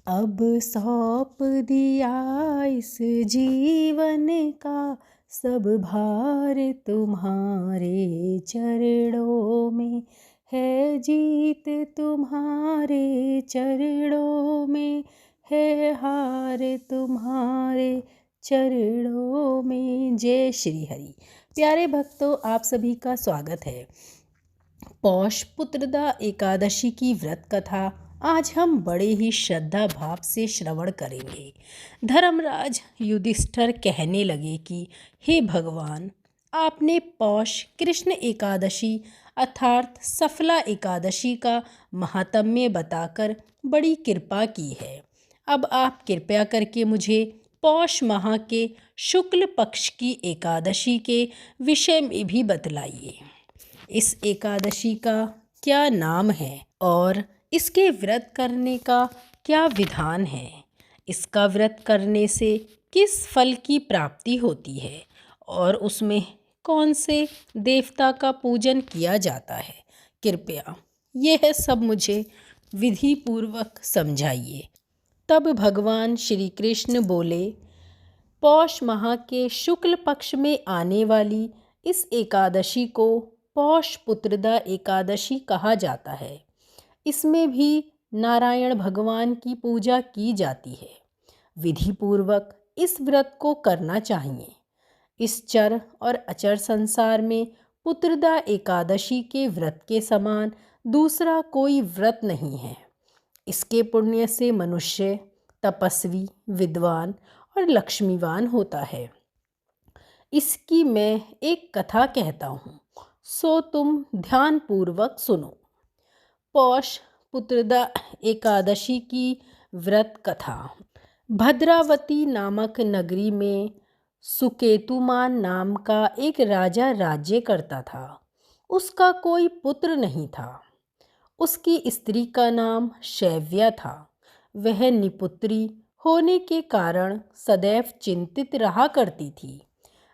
अब सौंप दिया इस जीवन का सब भार तुम्हारे चरणों में है, जीत तुम्हारे चरणों में है, हार तुम्हारे चरणों में। जय श्री हरि। प्यारे भक्तों, आप सभी का स्वागत है। पौष पुत्रदा एकादशी की व्रत कथा आज हम बड़े ही श्रद्धा भाव से श्रवण करेंगे। धर्मराज युधिष्ठिर कहने लगे कि हे भगवान, आपने पौष कृष्ण एकादशी अर्थात सफला एकादशी का महात्म्य बताकर बड़ी कृपा की है। अब आप कृपया करके मुझे पौष माह के शुक्ल पक्ष की एकादशी के विषय में भी बतलाइए। इस एकादशी का क्या नाम है और इसके व्रत करने का क्या विधान है? इसका व्रत करने से किस फल की प्राप्ति होती है और उसमें कौन से देवता का पूजन किया जाता है? कृपया यह सब मुझे विधि पूर्वक समझाइए। तब भगवान श्री कृष्ण बोले, पौष माह के शुक्ल पक्ष में आने वाली इस एकादशी को पौष पुत्रदा एकादशी कहा जाता है। इसमें भी नारायण भगवान की पूजा की जाती है। विधि पूर्वक इस व्रत को करना चाहिए। इस चर और अचर संसार में पुत्रदा एकादशी के व्रत के समान दूसरा कोई व्रत नहीं है। इसके पुण्य से मनुष्य तपस्वी, विद्वान और लक्ष्मीवान होता है। इसकी मैं एक कथा कहता हूँ, सो तुम ध्यान पूर्वक सुनो। पौष पुत्रदा एकादशी की व्रत कथा। भद्रावती नामक नगरी में सुकेतुमान नाम का एक राजा राज्य करता था। उसका कोई पुत्र नहीं था। उसकी स्त्री का नाम शैव्या था। वह निपुत्री होने के कारण सदैव चिंतित रहा करती थी।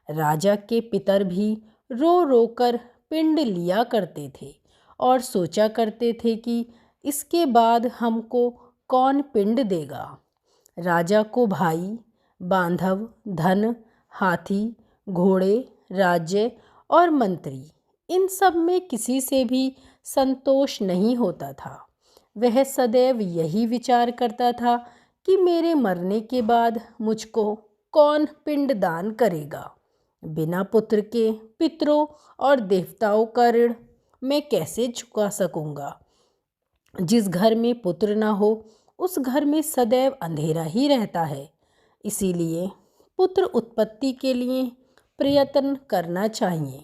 राजा के पितर भी रो रो कर पिंड लिया करते थे और सोचा करते थे कि इसके बाद हमको कौन पिंड देगा। राजा को भाई, बांधव, धन, हाथी, घोड़े, राज्य और मंत्री, इन सब में किसी से भी संतोष नहीं होता था। वह सदैव यही विचार करता था कि मेरे मरने के बाद मुझको कौन पिंड दान करेगा। बिना पुत्र के पितरों और देवताओं का ऋण मैं कैसे चुका सकूंगा। जिस घर में पुत्र ना हो उस घर में सदैव अंधेरा ही रहता है। इसीलिए पुत्र उत्पत्ति के लिए प्रयत्न करना चाहिए।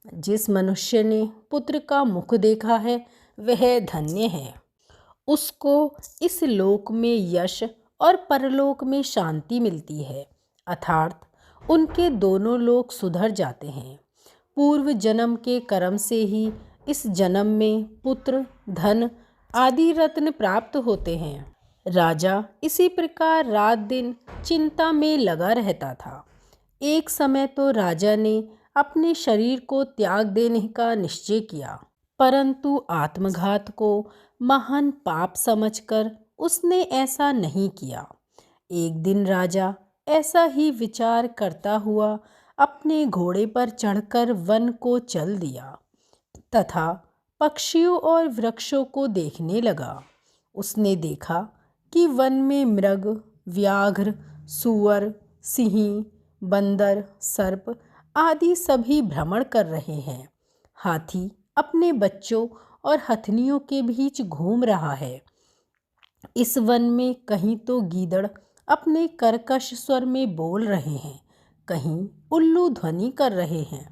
जिस मनुष्य ने पुत्र का मुख देखा है वह धन्य है। उसको इस लोक में यश और परलोक में शांति मिलती है, अर्थात उनके दोनों लोक सुधर जाते हैं। पूर्व जन्म के कर्म से ही इस जन्म में पुत्र, धन आदि रत्न प्राप्त होते हैं। राजा इसी प्रकार रात दिन चिंता में लगा रहता था। एक समय तो राजा ने अपने शरीर को त्याग देने का निश्चय किया, परंतु आत्मघात को महान पाप समझकर उसने ऐसा नहीं किया। एक दिन राजा ऐसा ही विचार करता हुआ अपने घोड़े पर चढ़कर वन को चल दिया तथा पक्षियों और वृक्षों को देखने लगा। उसने देखा कि वन में मृग, व्याघ्र, सूअर, सिंह, बंदर, सर्प आदि सभी भ्रमण कर रहे हैं। हाथी अपने बच्चों और हथनियों के बीच घूम रहा है। इस वन में कहीं तो गीदड़ अपने कर्कश स्वर में बोल रहे हैं, कहीं उल्लू ध्वनि कर रहे हैं।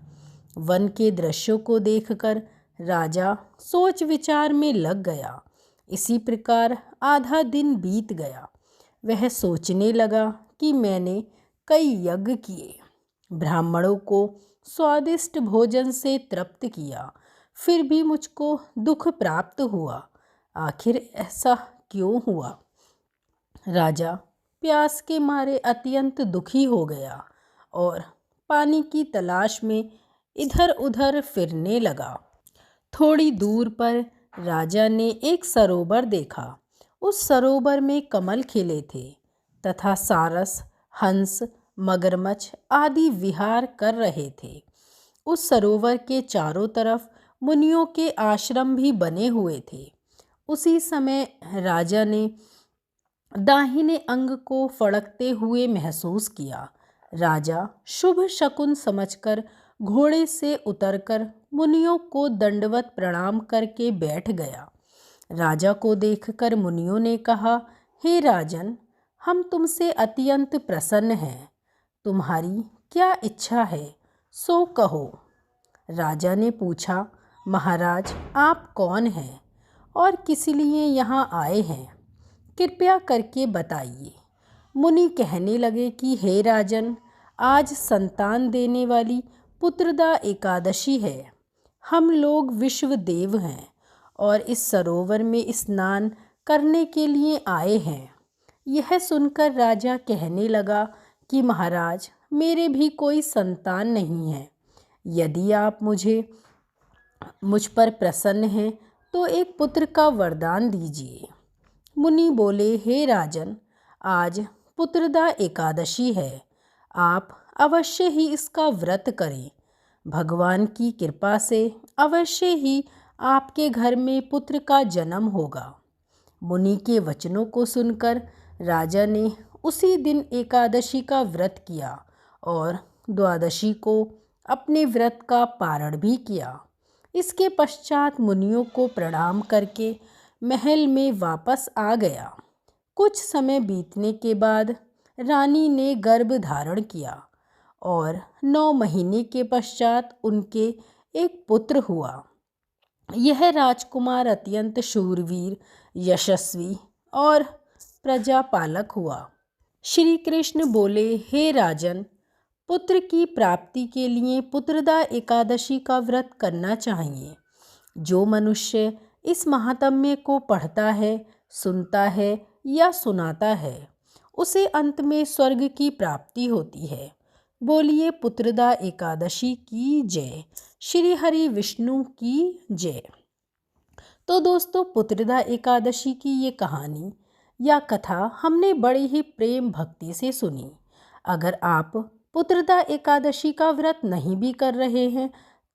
वन के दृश्यों को देखकर राजा सोच विचार में लग गया। इसी प्रकार आधा दिन बीत गया। वह सोचने लगा कि मैंने कई यज्ञ किए, ब्राह्मणों को स्वादिष्ट भोजन से तृप्त किया, फिर भी मुझको दुख प्राप्त हुआ। आखिर ऐसा क्यों हुआ? राजा प्यास के मारे अत्यंत दुखी हो गया और पानी की तलाश में इधर उधर फिरने लगा। थोड़ी दूर पर राजा ने एक सरोवर देखा। उस सरोवर में कमल खिले थे तथा सारस, हंस, मगरमच्छ आदि विहार कर रहे थे। उस सरोवर के चारों तरफ मुनियों के आश्रम भी बने हुए थे। उसी समय राजा ने दाहिने अंग को फड़कते हुए महसूस किया। राजा शुभ शकुन समझकर घोड़े से उतरकर मुनियों को दंडवत प्रणाम करके बैठ गया। राजा को देखकर मुनियों ने कहा, हे राजन, हम तुमसे अत्यंत प्रसन्न हैं। तुम्हारी क्या इच्छा है, सो कहो। राजा ने पूछा, महाराज, आप कौन हैं और किस लिए यहाँ आए हैं, कृपया करके बताइए। मुनि कहने लगे कि हे राजन, आज संतान देने वाली पुत्रदा एकादशी है। हम लोग विश्व देव हैं और इस सरोवर में स्नान करने के लिए आए हैं। यह सुनकर राजा कहने लगा कि महाराज, मेरे भी कोई संतान नहीं है। यदि आप मुझ पर प्रसन्न हैं तो एक पुत्र का वरदान दीजिए। मुनि बोले, हे राजन, आज पुत्रदा एकादशी है। आप अवश्य ही इसका व्रत करें। भगवान की कृपा से अवश्य ही आपके घर में पुत्र का जन्म होगा। मुनि के वचनों को सुनकर राजा ने उसी दिन एकादशी का व्रत किया और द्वादशी को अपने व्रत का पारण भी किया। इसके पश्चात मुनियों को प्रणाम करके महल में वापस आ गया। कुछ समय बीतने के बाद रानी ने गर्भ धारण किया और 9 महीने के पश्चात उनके एक पुत्र हुआ। यह राजकुमार अत्यंत शूरवीर, यशस्वी और प्रजापालक हुआ। श्री कृष्ण बोले, हे राजन, पुत्र की प्राप्ति के लिए पुत्रदा एकादशी का व्रत करना चाहिए। जो मनुष्य इस महात्म्य को पढ़ता है, सुनता है या सुनाता है, उसे अंत में स्वर्ग की प्राप्ति होती है। बोलिए पुत्रदा एकादशी की जय। श्री हरि विष्णु की जय। तो दोस्तों, पुत्रदा एकादशी की ये कहानी या कथा हमने बड़े ही प्रेम भक्ति से सुनी। अगर आप पुत्रदा एकादशी का व्रत नहीं भी कर रहे हैं,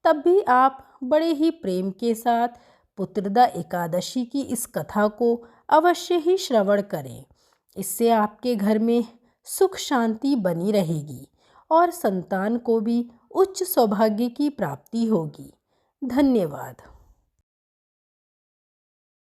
तब भी आप बड़े ही प्रेम के साथ पुत्रदा एकादशी की इस कथा को अवश्य ही श्रवण करें। इससे आपके घर में सुख शांति बनी रहेगी और संतान को भी उच्च सौभाग्य की प्राप्ति होगी। धन्यवाद।